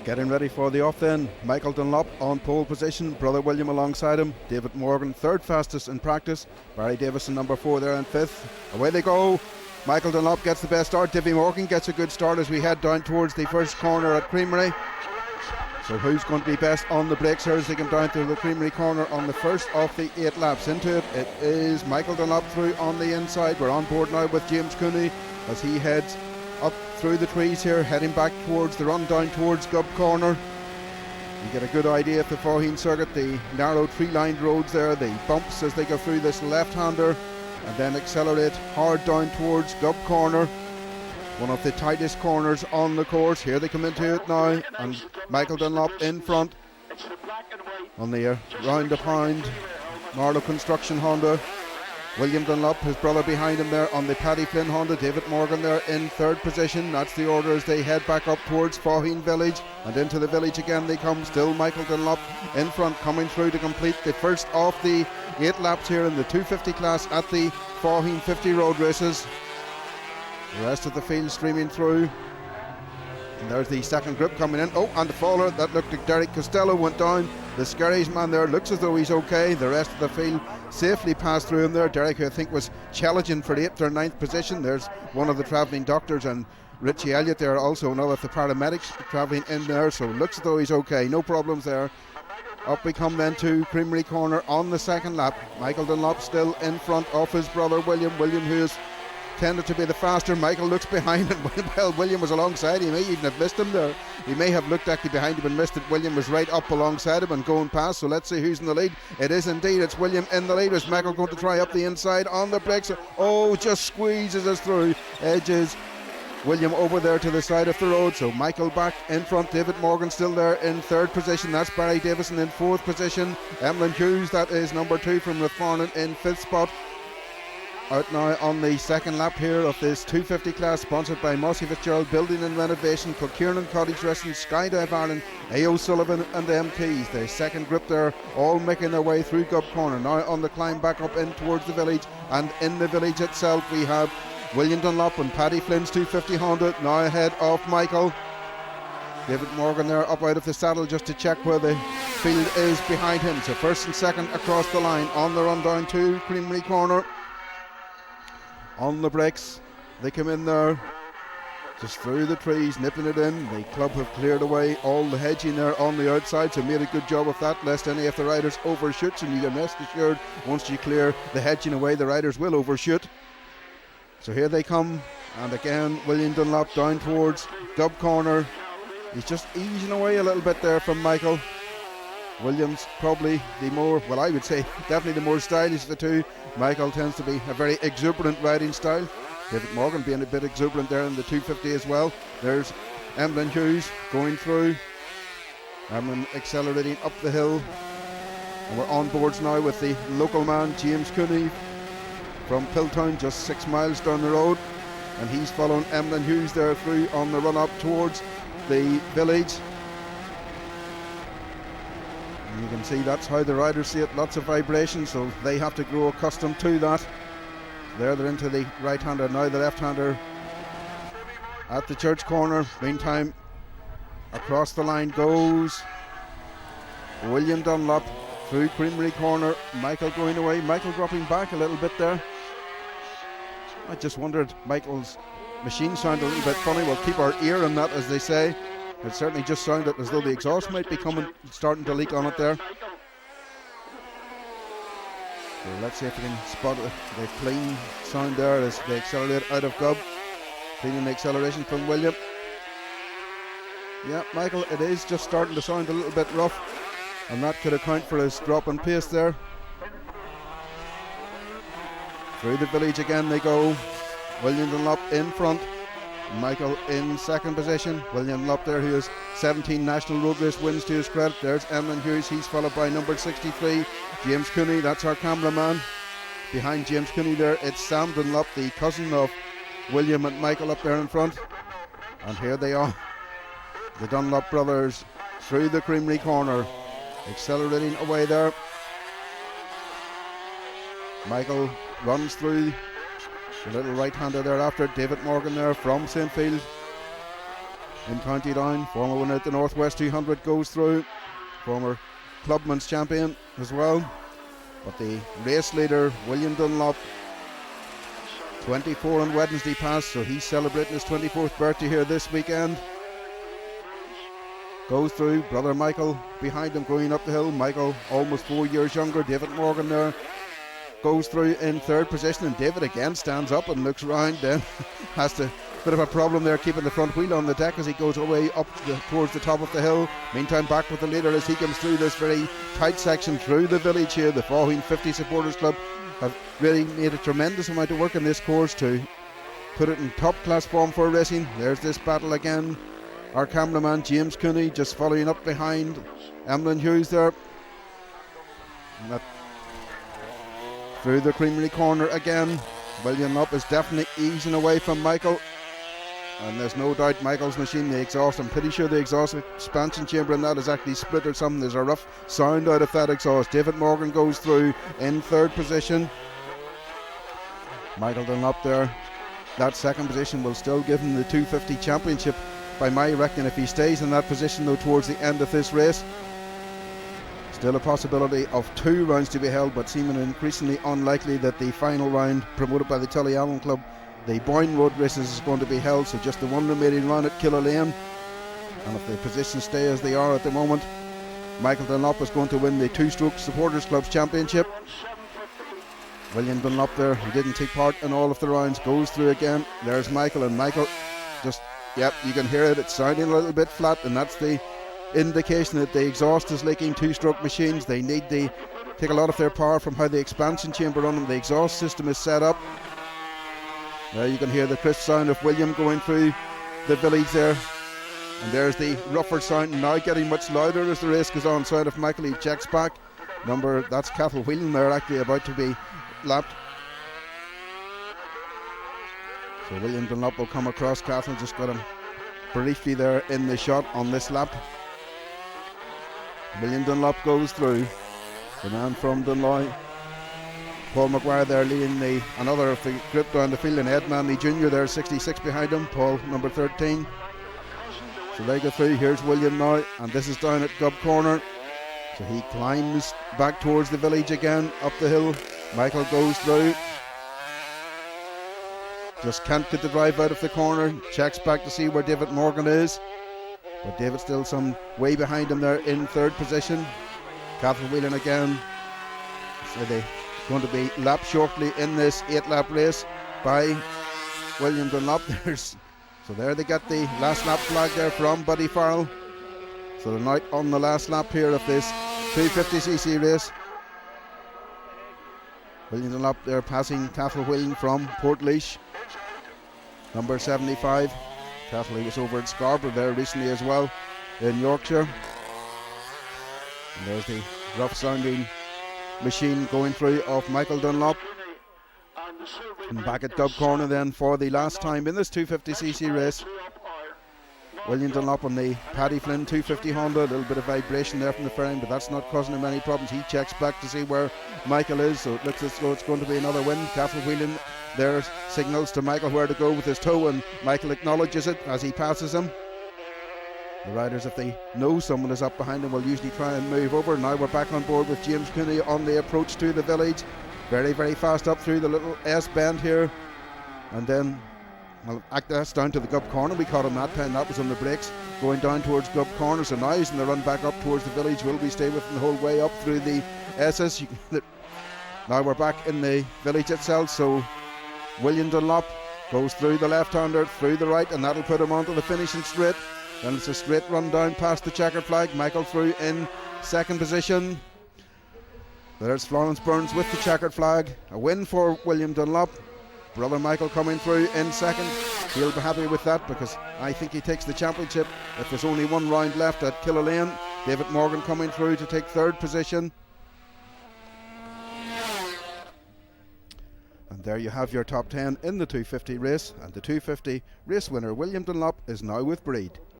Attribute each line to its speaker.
Speaker 1: Getting ready for the off then. Michael Dunlop on pole position, brother William alongside him, David Morgan third fastest in practice, Barry Davison number 4 there in 5th. Away they go. Michael Dunlop gets the best start, Davey Morgan gets a good start as we head down towards the first corner at Creamery. So who's going to be best on the brakes here as they come down to the Creamery corner on the first of the 8 laps? Into it, it is Michael Dunlop through on the inside. We're on board now with James Cooney as he heads up through the trees here, heading back towards the run down towards Gubb Corner. You get a good idea of the Faugheen circuit, the narrow tree-lined roads there, the bumps as they go through this left-hander, and then accelerate hard down towards Gubb Corner, one of the tightest corners on the course. Here they come into it now, and Michael Dunlop in front on the round a pound Marlow Construction Honda. William Dunlop, his brother, behind him there on the Paddy Flynn Honda. David Morgan there in 3rd position. That's the order as they head back up towards Faugheen Village, and into the village again they come. Still Michael Dunlop in front, coming through to complete the first of the 8 laps here in the 250 class at the Faugheen 50 road races. The rest of the field streaming through. And there's the second group coming in. Oh, and the faller, that looked like Derek Costello, went down. The Skerries man there looks as though he's okay. The rest of the field safely passed through him there. Derek, who I think was challenging for 8th or 9th position. There's one of the travelling doctors, and Richie Elliott there, also another of the paramedics travelling in there. So looks as though he's okay, no problems there. Up we come then to Creamery Corner on the second lap. Michael Dunlop still in front of his brother William. William, who is tended to be the faster. Michael looks behind him. Well, William was alongside him. He may even have missed him there. He may have looked actually behind him and missed it. William was right up alongside him and going past. So let's see who's in the lead. It is indeed, it's William in the lead. Is Michael going to try up the inside on the brakes? Oh, just squeezes us through. Edges William over there to the side of the road. So Michael back in front. David Morgan still there in 3rd position. That's Barry Davison in 4th position. Emlyn Hughes, that is number 2 from Rathfarnham, in 5th spot. Out now on the second lap here of this 250 class, sponsored by Mossy Fitzgerald Building and Renovation, Kilkiernan Cottage Restaurant, Skydive Ireland, A.O. Sullivan and the MPs. The second group there, all making their way through Gubb Corner. Now on the climb back up in towards the village, and in the village itself we have William Dunlop and Paddy Flynn's 250 Honda now ahead of Michael. David Morgan there up out of the saddle just to check where the field is behind him. So first and second across the line on the run down to Creamery Corner. On the brakes, they come in there, just through the trees, nipping it in. The club have cleared away all the hedging there on the outside, so made a good job of that, lest any of the riders overshoots. And you can rest assured, once you clear the hedging away, the riders will overshoot. So here they come, and again, William Dunlop down towards Gubb Corner. He's just easing away a little bit there from Michael. Williams probably the more, well, I would say definitely the more stylish of the two. Michael tends to be a very exuberant riding style. David Morgan being a bit exuberant there in the 250 as well. There's Emlyn Hughes going through. Emlyn accelerating up the hill. And we're on boards now with the local man, James Cooney, from Piltown, just 6 miles down the road. And he's following Emlyn Hughes there through on the run up towards the village. And you can see that's how the riders see it, lots of vibration, so they have to grow accustomed to that. There they're into the right hander, now the left hander at the church corner. Meantime, across the line goes William Dunlop through Creamery Corner. Michael going away, Michael dropping back a little bit there. I just wondered, Michael's machine sounded a little bit funny. We'll keep our ear on that, as they say. It certainly just sounded as though the exhaust might be starting to leak on it there. So let's see if we can spot the clean sound there as they accelerate out of Gubb. Cleaning the acceleration from William. Yeah, Michael, it is just starting to sound a little bit rough, and that could account for his drop in pace there. Through the village again they go. William Dunlop in front. Michael in 2nd position. William Dunlop there, who has 17 national road race wins to his credit. There's Emlyn Hughes, he's followed by number 63, James Cooney, that's our cameraman. Behind James Cooney there, it's Sam Dunlop, the cousin of William and Michael, up there in front. And here they are, the Dunlop brothers, through the Creamery Corner, accelerating away there. Michael runs through the little right-hander thereafter. David Morgan there from St. Field. in County Down. Former winner at the Northwest 200 goes through. Former Clubman's champion as well. But the race leader, William Dunlop, 24 on Wednesday past, so he's celebrating his 24th birthday here this weekend. Goes through. Brother Michael behind him going up the hill. Michael almost 4 years younger. David Morgan there goes through in third position, and David again stands up and looks round, then has to bit of a problem there keeping the front wheel on the deck as he goes away up towards the top of the hill. Meantime, back with the leader as he comes through this very tight section through the village here. The Faugheen08250 Supporters Club have really made a tremendous amount of work in this course to put it in top class form for racing. There's this battle again. Our cameraman James Cooney just following up behind Emlyn Hughes there. And that through the creamery corner again. William Dunlop is definitely easing away from Michael, and there's no doubt Michael's machine, the exhaust, I'm pretty sure the exhaust expansion chamber in that is actually split or something. There's a rough sound out of that exhaust. David Morgan goes through in third position. Michael Dunlop there, that second position will still give him the 250 championship by my reckoning if he stays in that position though towards the end of this race. Still a possibility of 2 rounds to be held, but seeming increasingly unlikely that the final round promoted by the Tullyallen Club, the Boyne Road races, is going to be held. So just the one remaining round at Killalane, and if the positions stay as they are at the moment, Michael Dunlop is going to win the 2-stroke Supporters Clubs Championship. William Dunlop there, who didn't take part in all of the rounds, goes through again. There's Michael, and Michael just, yep, you can hear it, it's sounding a little bit flat, and that's the indication that the exhaust is leaking. 2-stroke machines, they need to take a lot of their power from how the expansion chamber on them, the exhaust system is set up. There you can hear the crisp sound of William going through the village there, and there's the rougher sound now getting much louder as the race goes on. Sound of Michael, he checks back. That's Cathal Whelan there actually about to be lapped. So William Dunlop will come across. Cathal just got him briefly there in the shot on this lap. William Dunlop goes through. The man from Dunloy, Paul Maguire there leading another of the group down the field, and Ed Manley Jr. there 66 behind him, Paul number 13. So they go through. Here's William now, and this is down at Gub Corner. So he climbs back towards the village again up the hill. Michael goes through. Just can't get the drive out of the corner. Checks back to see where David Morgan is, but David still some way behind him there in third position. Cathal Whelan again. So they're going to be lapped shortly in this 8-lap race by William Dunlop. So there they get the last lap flag there from Buddy Farrell. So they're now on the last lap here of this 250cc race. William Dunlop there passing Cathal Whelan from Portlaoise, number 75. Cathal was over at Scarborough there recently as well in Yorkshire. And there's the rough sounding machine going through of Michael Dunlop. And back at Dub Corner then for the last time in this 250cc race. William Dunlop on the Paddy Flynn 250 Honda. A little bit of vibration there from the fairing, but that's not causing him any problems. He checks back to see where Michael is, so it looks as though it's going to be another win. Cathal Whelan there signals to Michael where to go with his toe, and Michael acknowledges it as he passes him. The riders, if they know someone is up behind them, will usually try and move over. Now we're back on board with James Cooney on the approach to the village. Very, very fast up through the little S bend here, and then that's down to the Gub Corner. We caught him that time, that was on the brakes, going down towards Gub Corner. So now he's in the run back up towards the village. Will we stay with him the whole way up through the S's? Now we're back in the village itself. So William Dunlop goes through the left-hander, through the right, and that'll put him onto the finishing straight. Then it's a straight run down past the checkered flag. Michael through in second position. There's Florence Burns with the checkered flag. A win for William Dunlop. Brother Michael coming through in second. He'll be happy with that because I think he takes the championship if there's only one round left at Killalane. David Morgan coming through to take third position. And there you have your top 10 in the 250 race, and the 250 race winner William Dunlop is now with Breed.